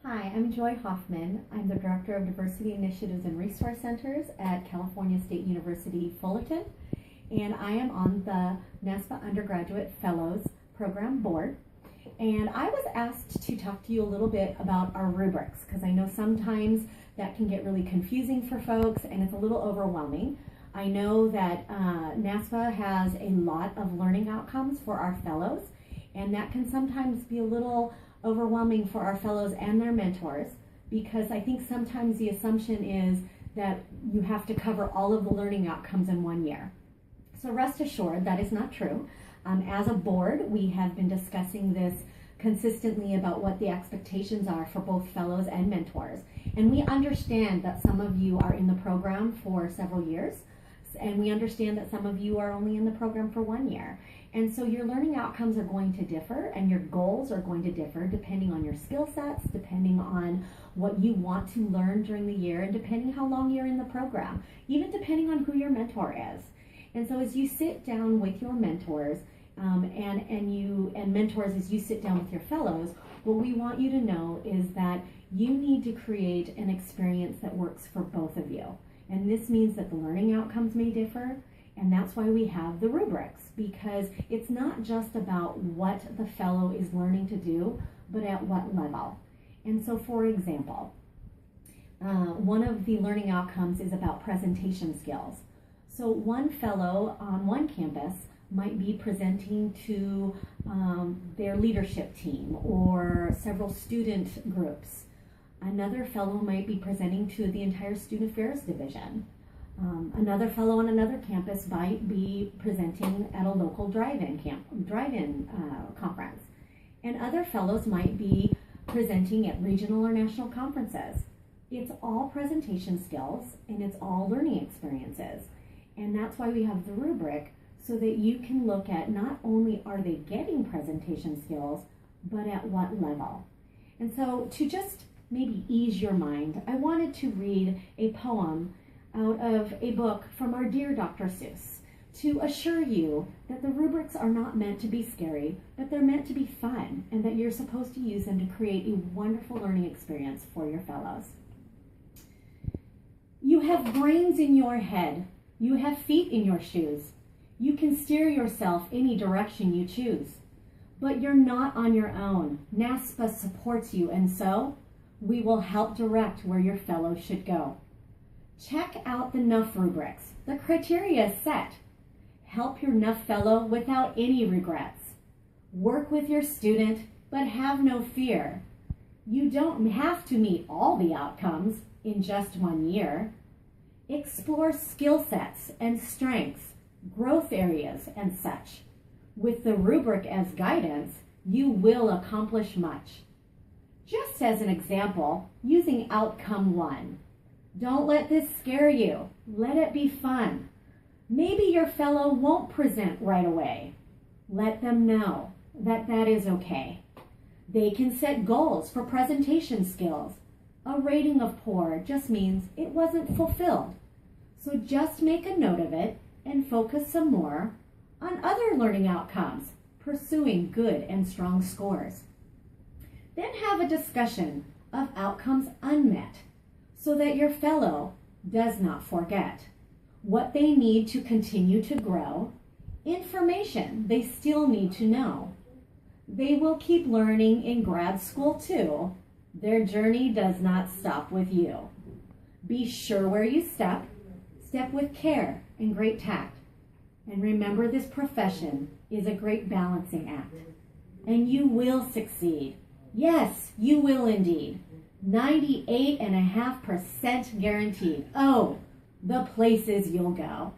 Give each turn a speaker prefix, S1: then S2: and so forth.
S1: Hi, I'm Joy Hoffman. I'm the Director of Diversity Initiatives and Resource Centers at California State University, Fullerton, and I am on the NASPA Undergraduate Fellows Program Board. And I was asked to talk to you a little bit about our rubrics, because I know sometimes that can get really confusing for folks and it's a little overwhelming. I know that NASPA has a lot of learning outcomes for our fellows, and that can sometimes be a little overwhelming for our fellows and their mentors, because I think sometimes the assumption is that you have to cover all of the learning outcomes in 1 year. So rest assured, that is not true. As a board, we have been discussing this consistently about what the expectations are for both fellows and mentors. And we understand that some of you are in the program for several years, and we understand that some of you are only in the program for 1 year. And so your learning outcomes are going to differ, and your goals are going to differ depending on your skill sets, depending on what you want to learn during the year, and depending how long you're in the program, even depending on who your mentor is. And so as you sit down with your mentors, and mentors as you sit down with your fellows, what we want you to know is that you need to create an experience that works for both of you. And this means that the learning outcomes may differ, and that's why we have the rubrics, because it's not just about what the fellow is learning to do, but at what level. And so, for example, one of the learning outcomes is about presentation skills. So one fellow on one campus might be presenting to their leadership team or several student groups. Another fellow might be presenting to the entire student affairs division. Another fellow on another campus might be presenting at a local drive-in conference. And other fellows might be presenting at regional or national conferences. It's all presentation skills, and it's all learning experiences. And that's why we have the rubric, so that you can look at not only are they getting presentation skills, but at what level. And so to just maybe ease your mind, I wanted to read a poem out of a book from our dear Dr. Seuss to assure you that the rubrics are not meant to be scary, but they're meant to be fun, and that you're supposed to use them to create a wonderful learning experience for your fellows. You have brains in your head. You have feet in your shoes. You can steer yourself any direction you choose. But you're not on your own. NASPA supports you, and so we will help direct where your fellows should go. Check out the Nufp rubrics. The criteria is set. Help your Nufp fellow without any regrets. Work with your student, but have no fear. You don't have to meet all the outcomes in just 1 year. Explore skill sets and strengths, growth areas, and such. With the rubric as guidance, you will accomplish much. Just as an example, using outcome 1. Don't let this scare you. Let it be fun. Maybe your fellow won't present right away. Let them know that that is okay. They can set goals for presentation skills. A rating of poor just means it wasn't fulfilled. So just make a note of it and focus some more on other learning outcomes, pursuing good and strong scores. Then have a discussion of outcomes unmet, so that your fellow does not forget what they need to continue to grow, information they still need to know. They will keep learning in grad school too. Their journey does not stop with you. Be sure where you step with care and great tact. And remember, this profession is a great balancing act. And you will succeed. Yes, you will indeed. 98.5% guaranteed. Oh, the places you'll go.